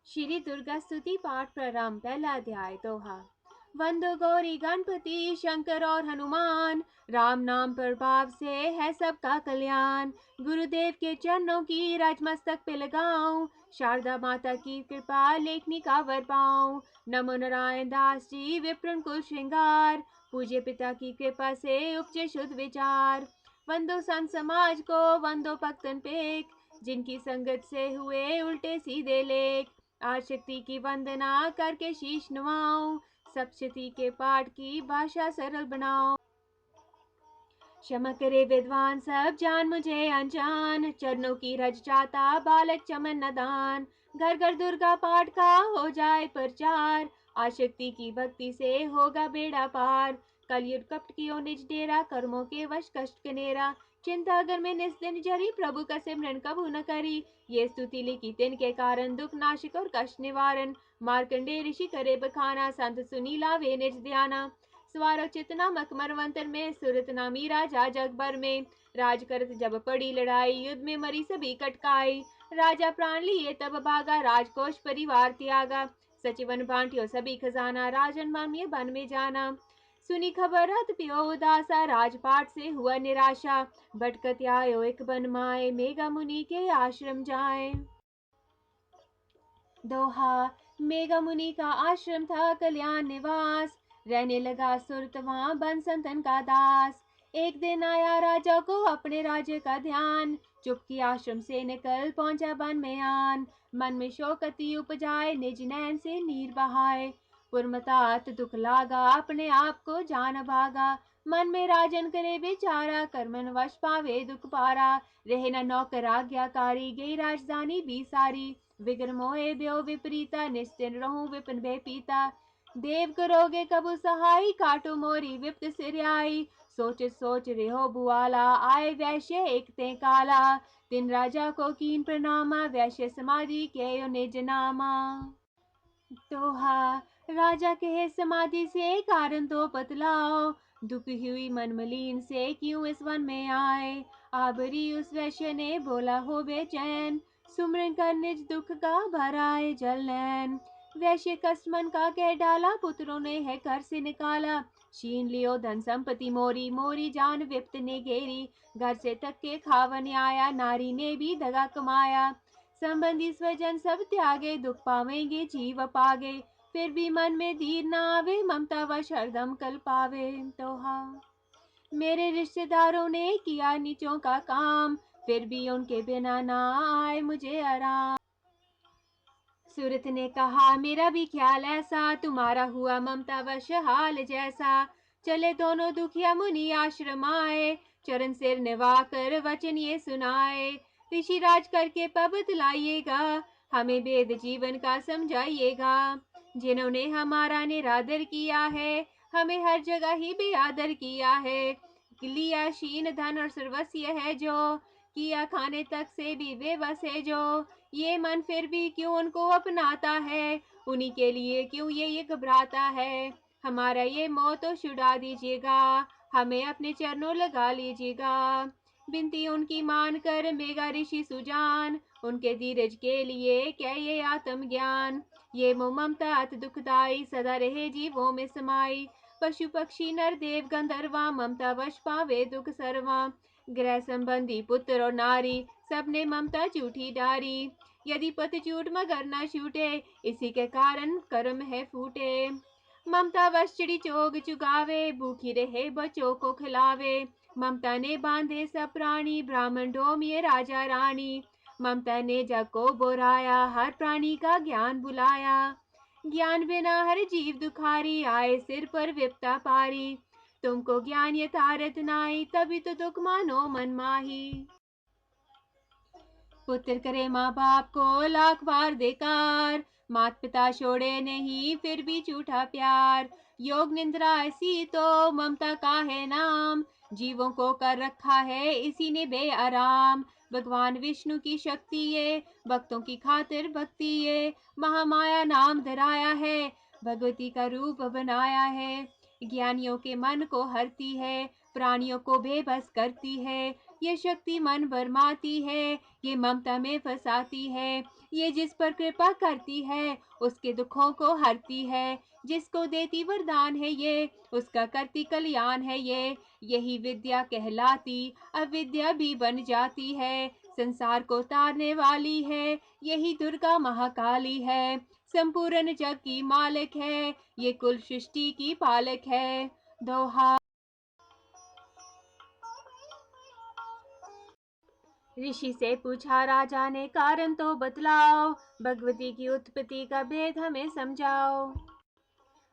श्री दुर्गा स्तुति पाठ प्रारंभ। पहला अध्याय। दोहा। वंदो गौरी गणपति शंकर और हनुमान, राम नाम प्रभाव से है सबका कल्याण। गुरुदेव के चरणों की राजमस्तक पे लगाऊं, शारदा माता की कृपा लेखनी का वर पाऊं। नमो नारायण दास जी विप्रण कुल श्रृंगार, पूज्य पिता की कृपा से उपजे शुद्ध विचार। वंदो संत समाज को वंदो भक्तन पेक, जिनकी संगत से हुए उल्टे सीधे लेख। आज शक्ति की वंदना करके शीश नवाऊं, सप्तशती के पाठ की भाषा सरल बनाऊं। क्षमा करे विद्वान सब जान मुझे अनजान, चरणों की रज चाहता बालक चमन नदान। घर घर दुर्गा पाठ का हो जाए प्रचार, आशक्ति की भक्ति से होगा बेड़ा पार। कलयुग कपट कियो निज डेरा, कर्मों के वश कष्ट कनेरा। चिंता अगर में निस दिन जरी, प्रभु का सिमरन कबू न करी। ये स्तुति लिखी तिनके कारण, दुख नाशक और कष्ट निवारण। मार्कंडे ऋषि करे बखाना, संत सुनी लावे निज ध्याना। सवारो चितना मकमरवंतर में, सुरत नामी राजा जगबर में। राज करत जब पड़ी लड़ाई, युद्ध में मरी सभी कटकाई। राजा प्राण लिए तब भागा, राजकोष परिवार त्यागा। सचिवन बांटियो सभी खजाना, राजन मामिए बन में जाना। सुनी खबर हत पियो उदासा, राजपाट से हुआ निराशा। भटकत आयो एक बन माए, मेघा मुनि के आश्रम जाए। दोहा। मेघा मुनि का आश्रम था कल्याण निवास, रहने लगा सुरत वहां बन संतन का दास। एक दिन आया राजा को अपने राज्य का ध्यान, चुपकी आश्रम से निकल पहुंचा बन में आन। मन में शोकती उपजाए, निज नैन से नीर बहाए। पुरमतात दुख लागा, अपने आप को जान भागा। मन में राजन करे बेचारा, कर्मन वश पावे दुख पारा। रहे न नौकर आज्ञाकारी, गई राजधानी भी सारी। विग्र मोहे ब्यो विपरीता, निश्चिन रहूं विपिन भय पीता। देव करोगे कबू सहाय, काटो मोरी विप्त सिरयाई। सोच सोच रेहो बुआला, आए वैश्य एक ते काला। तिन राजा को कीन प्रणामा, वैश्य समाधि के निज नामा। दोहा। राजा कहे समाधि से कारण तो बतलाओ, दुखी हुई मन मलिन से क्यों इस वन में आए। आबरी उस वैश्य ने बोला हो बेचैन, सुमरन कर निज दुख का भराए जल नैन। वैश्य कष्ट मन का कह डाला, पुत्रों ने है घर से निकाला। छीन लियो धन संपत्ति मोरी, मोरी जान विप्त ने घेरी। घर से तक के खावन आया, नारी ने भी दगा कमाया। संबंधी स्वजन सब त्यागे, दुख पावेंगे जीव पागे। फिर भी मन में धीर न आवे, ममता वश हरदम कल पावे। दोहा। मेरे रिश्तेदारों ने किया नीचों का काम, फिर भी उनके बिना ना आए मुझे आराम। सूरत ने कहा मेरा भी ख्याल ऐसा, तुम्हारा हुआ ममता वश हाल जैसा। चले दोनों दुखिया मुनि आश्रम आए, चरण सिर निभा कर वचन ये सुनाए। ऋषि राज करके पब दिलाइएगा, हमें वेद जीवन का समझाइएगा। जिन्होंने हमारा निरादर किया है, हमें हर जगह ही बेआदर किया है। लिया शीन धन और सर्वस्व है जो, किया खाने तक से भी बेबस है जो। ये मन फिर भी क्यों उनको अपनाता है, उन्हीं के लिए क्यों ये घबराता है। हमारा ये मोह तो छुड़ा दीजिएगा, हमें अपने चरणों लगा लीजिएगा। बिनती उनकी मान कर मेघा ऋषि सुजान, उनके धीरज के लिए क्या ये आत्म ज्ञान। ये मोह ममता अति दुखदाई, सदा रहे जीवों में समाई। पशु पक्षी नर देव गंधर्वा, ममता वश पावे दुख सर्वा। ग्रह संबंधी पुत्र और नारी, सबने ममता झूठी डारी। यदि पति झूठ मगर न छूटे, इसी के कारण कर्म है फूटे। ममता वश चिड़ी चोग चुगावे, भूखी रहे बच्चों को खिलावे। ममता ने बांधे सब प्राणी, ब्राह्मण डोमिये राजा रानी। ममता ने जग को बोराया, हर प्राणी का ज्ञान बुलाया। ज्ञान बिना हर जीव दुखारी, आए सिर पर विपता पारी। तुमको ज्ञान यथारथ नाई, तभी तो दुख मानो मन माही। पुत्र करे माँ बाप को लाख बार देकार, मात पिता छोड़े नहीं फिर भी झूठा प्यार। योग निंद्रा ऐसी तो ममता का है नाम, जीवों को कर रखा है इसी ने बेआराम। भगवान विष्णु की शक्ति ये, भक्तों की खातिर भक्ति ये। महामाया नाम धराया है, भगवती का रूप बनाया है। ज्ञानियों के मन को हरती है, प्राणियों को बेबस करती है। ये शक्ति मन भरमाती है, ये ममता में फंसाती है। ये जिस पर कृपा करती है, उसके दुखों को हरती है। जिसको देती वरदान है ये, उसका करती कल्याण है ये। यही विद्या कहलाती अविद्या भी बन जाती है। संसार को तारने वाली है, यही दुर्गा महाकाली है। संपूर्ण जग की मालिक है, ये कुल सृष्टि की पालक है। दोहा। ऋषि से पूछा राजा ने, कारण तो बतलाओ, भगवती की उत्पत्ति का भेद हमें समझाओ।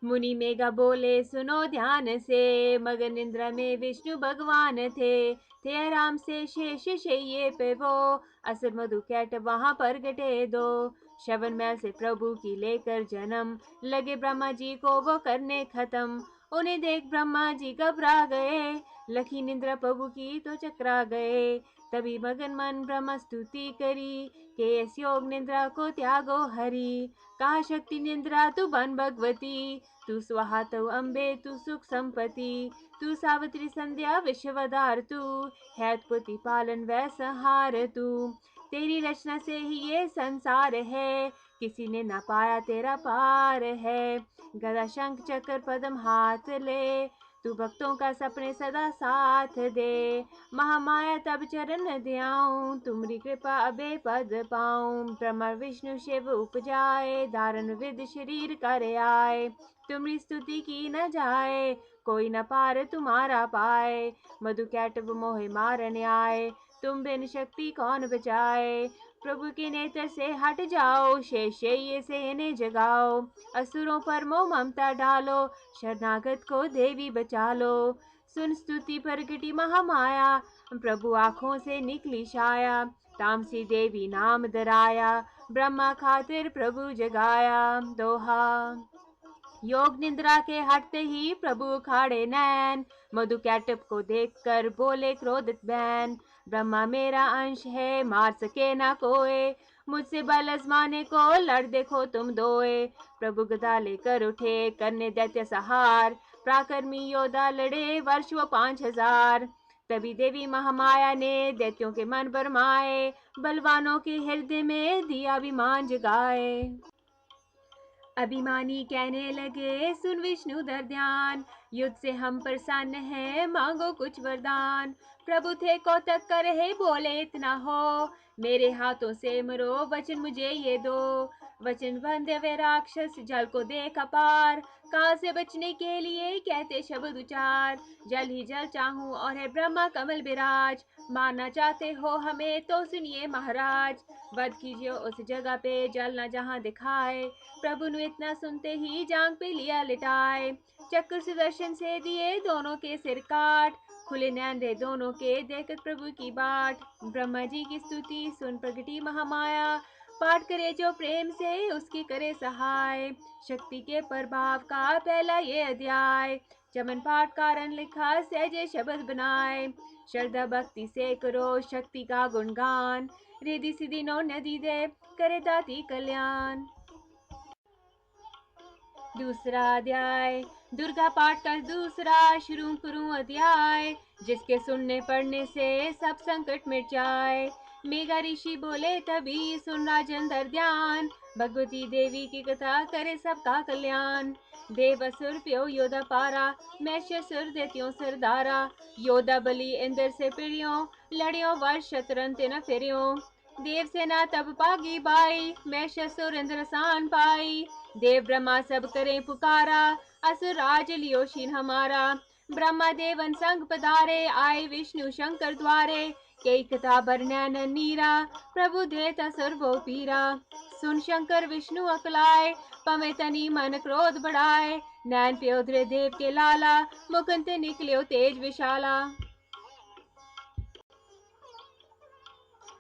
मुनि मेघा बोले, सुनो ध्यान से, मगन निंद्रा में विष्णु भगवान थे आराम से शेष शैये पे वो, असुर मधु कैट वहां पर गटे दो। श्रवण मैल से प्रभु की लेकर जन्म, लगे ब्रह्मा जी को वो करने खत्म। उन्हें देख ब्रह्मा जी घबरा गए, लखी निंद्रा प्रभु की तो चकरा गए। तभी मगन मन ब्रह्मा स्तुति करी, के इस योग निंद्रा को त्यागो हरि। कहा शक्ति निंद्रा तू बन भगवती, तू स्वाहा तू अम्बे तू सुख संपत्ति। तू सावित्री संध्या विश्वधार, तू है उत्पत्ति पालन वै संहार तू। तेरी रचना से ही ये संसार है, किसी ने ना पाया तेरा पार है। गदा शंख चक्र पद्म हाथ ले, तू भक्तों का सपने सदा साथ दे। महामाया तब चरण ध्याऊं, तुमरी कृपा अबे पद पाऊं। ब्रह्मा विष्णु शिव उपजाए, धारण विद शरीर कर आए। तुमरी स्तुति की न जाए, कोई न पार तुम्हारा पाए। मधु कैटव मोहे मारने आए, तुम बिन शक्ति कौन बचाए। प्रभु के नेत्र से हट जाओ, शेष ये से इन्हें जगाओ। असुरों पर मोह ममता डालो, शरणागत को देवी बचा लो। सुन स्तुति प्रगटी महामाया, प्रभु आँखों से निकली छाया। तामसी देवी नाम धराया, ब्रह्मा खातिर प्रभु जगाया। दोहा। योग निंद्रा के हटते ही प्रभु खाड़े नैन, मधु कैटव को देखकर बोले क्रोधित बैन। ब्रह्मा मेरा अंश है, मार सके ना कोई, मुझसे बल आजमाने को लड़ देखो तुम दोए। प्रभु गदा लेकर उठे, करने दैत्य सहार। पराक्रमी योद्धा लड़े वर्ष वो 5000। तभी देवी महामाया ने दैत्यों के मन भरमाए, बलवानों के हृदय में दिया अभिमान जगाए। अभिमानी कहने लगे, सुन विष्णु धर ध्यान, युद्ध से हम प्रसन्न हैं, मांगो कुछ वरदान। प्रभु थे कौतक कर रहे, बोले इतना हो, मेरे हाथों से मरो, वचन मुझे ये दो। वचन बंधे वे राक्षस, जल को देख अपार, काल से बचने के लिए कहते शब्द उचार। जल ही जल चाहूं और है ब्रह्मा कमल विराज, मारना चाहते हो हमें तो सुनिए महाराज। वध कीजिए उस जगह पे, जल न जहां दिखाए। प्रभु ने इतना सुनते ही जांग पे लिया लिटाए। चक्र सुदर्शन से दिए दोनों के सिर काट, खुले नैन रहे दोनों के देखत प्रभु की बाट। ब्रह्मा जी की स्तुति सुन प्रगटी महामाया, पाठ करे जो प्रेम से उसकी करे सहाय। शक्ति के प्रभाव का पहला ये अध्याय, चमन पाठ कारण लिखा सहजे शब्द बनाए। श्रद्धा भक्ति से करो शक्ति का गुणगान, रिद्धि सिद्धि नो नदी दे करे दाती कल्याण। दूसरा अध्याय, दुर्गा पाठ का दूसरा, शुरू करूं अध्याय, जिसके सुनने पढ़ने से सब संकट मिट जाए। मेघा ऋषि बोले तभी, सुन राजन धर ध्यान, भगवती देवी की कथा करे सबका कल्याण। देव असुर प्यो योद्धा पारा, मैशसुर दैत्यों सरदारा। योद्धा बलि इंद्र से पिड़ियों, लड़ियों वर्ष शतरंज न फिरियों। देव सेना तब पागी बाई, मैशसुर इंद्र सान पाई। देव ब्रह्मा सब करे पुकारा, असुर राज लियो शीन हमारा। ब्रह्मा देवन संग पधारे, आए विष्णु शंकर द्वारे। कई कथा बरनैन नीरा, प्रभु देता सर्वो पीरा। सुन शंकर विष्णु अकलाए, पमे तनी मन क्रोध बढ़ाए। नैन प्योद्र देव के लाला, मुकुंद निकल्यो तेज विशाला।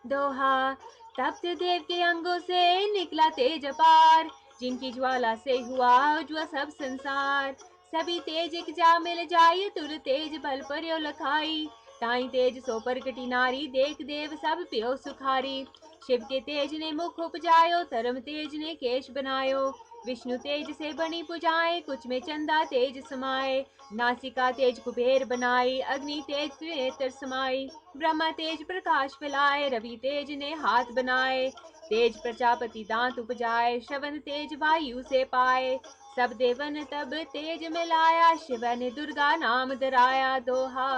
दोहा। तप्त देव के अंगों से निकला तेज अपार, जिनकी ज्वाला से हुआ उज्ज्वल सब संसार। सभी तेज एक जा मिल जाय, तुर तेज बल पर्यो लखाई। ताई तेज सो प्रगटी नारी, देख देव सब प्यो सुखारी। शिव के तेज ने मुख उपजायो, धर्म तेज ने केश बनायो। विष्णु तेज से बनी पुजाएं, कुछ में चंदा तेज समाए। नासिका तेज कुबेर बनाई, अग्नि तेज नेत्र समाई। ब्रह्मा तेज प्रकाश फैलाए, रवि तेज ने हाथ बनाए। तेज प्रजापति दांत उपजाए, श्रवण तेज वायु से पाए। सब देवन तब तेज मिलाया, शिव ने दुर्गा नाम धराया। दोहा।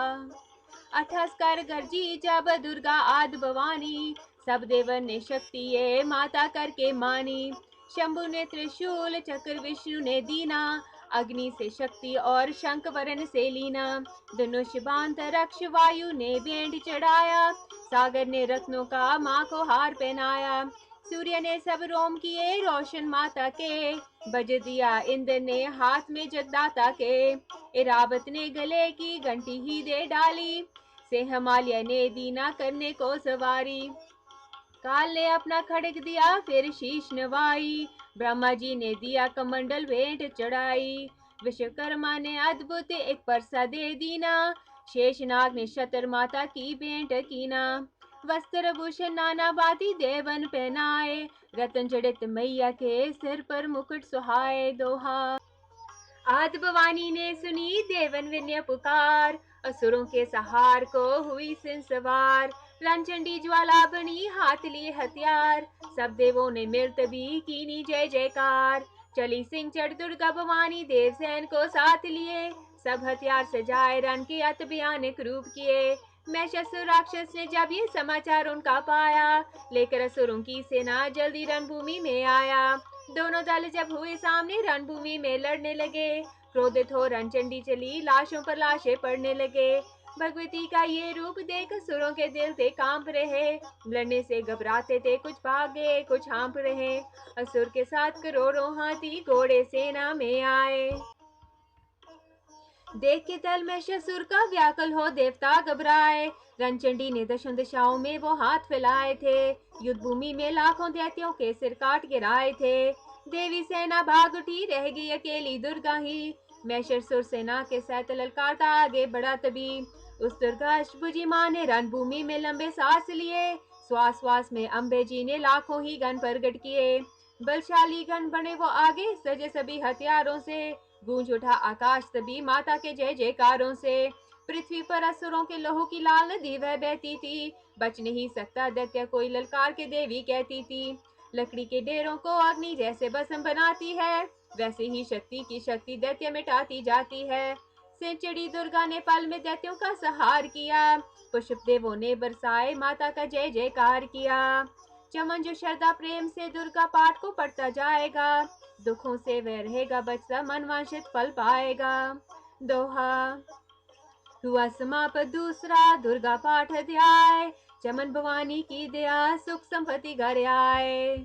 अठस कर गर्जी जब दुर्गा आदि भवानी, सब देवन ने शक्ति ये माता करके मानी। शंभु ने त्रिशूल चक्र, विष्णु ने दीना, अग्नि से शक्ति और शंख वरण से लीना। धनुष बांतरक्ष वायु ने भेंट चढ़ाया, सागर ने रत्नों का माँ को हार पहनाया। सूर्य ने सब रोम किए रोशन माता के, बज दिया इंद्र ने हाथ में जगदाता के। इरावत ने गले की घंटी ही दे डाली, से हिमालय ने दीना करने को सवारी। काल ने अपना खड़ग दिया फिर शीश नवाई, ब्रह्मा जी ने दिया कमंडल भेंट चढ़ाई। विश्वकर्मा ने अद्भुत एक परसा दे दीना, शेषनाग ने शतर माता की भेंट कीना। वस्त्र भूषण नाना बाती देवन पहनाए, रतन जड़ित मैया के सिर पर मुकुट सुहाए। दोहा। आदि भवानी ने सुनी देवन विनय पुकार, असुरों के सहार को हुई सिंह सवार। रणचंडी ज्वाला बनी हाथ लिए हथियार, सब देवों ने मिल तभी कीनी जय जयकार। चली सिंह चढ़ दुर्गा भवानी, देवसेन को साथ लिए, सब हथियार सजाए रण के अत भयानक रूप किए। महिषासुर राक्षस ने जब ये समाचार उनका पाया, लेकर असुरों की सेना जल्दी रणभूमि में आया। दोनों दल जब हुए सामने रणभूमि में लड़ने लगे, क्रोधित हो रणचंडी चली लाशों पर लाशें पड़ने लगे। भगवती का ये रूप देख असुरों के दिल थे कांप रहे, लड़ने से घबराते थे कुछ भागे कुछ हाँप रहे। असुर के साथ करोड़ों हाथी घोड़े सेना में आए, देख के दल में महिषासुर का व्याकुल हो देवता घबराए। रणचंडी ने दशों दिशाओं में वो हाथ फैलाए थे, युद्ध भूमि में लाखों दैत्यों के सिर काट गिराए थे। देवी सेना भाग उठी, रह गई अकेली दुर्गा ही, महिषासुर सेना के साथ ललकारता आगे बढ़ा तभी। उस दुर्गा अष्टभुजी माँ ने रणभूमि में लंबे सांस लिए, श्वास श्वास में अम्बे जी ने लाखों ही गण प्रकट किए। बलशाली गण बने वो आगे सजे सभी हथियारों से, गूंज उठा आकाश तभी माता के जय जयकारों से। पृथ्वी पर असुरों के लहू की लाल नदी वह बहती थी, बच नहीं सकता दैत्य कोई ललकार के देवी कहती थी। लकड़ी के ढेरों को अग्नि जैसे भस्म बनाती है, वैसे ही शक्ति की शक्ति दैत्य मिटाती जाती है। सिर चढ़ी दुर्गा ने पल में दैत्यों का संहार किया, पुष्प देवों ने बरसाए माता का जय जयकार किया। चमन जो श्रद्धा प्रेम से दुर्गा पाठ को पढ़ता जाएगा, दुखों से वह रहेगा बचता मनवांछित फल पाएगा। दोहा। हुआ समाप्त दूसरा दुर्गा पाठ अध्याय, चमन भवानी की दया सुख संपत्ति घर आए।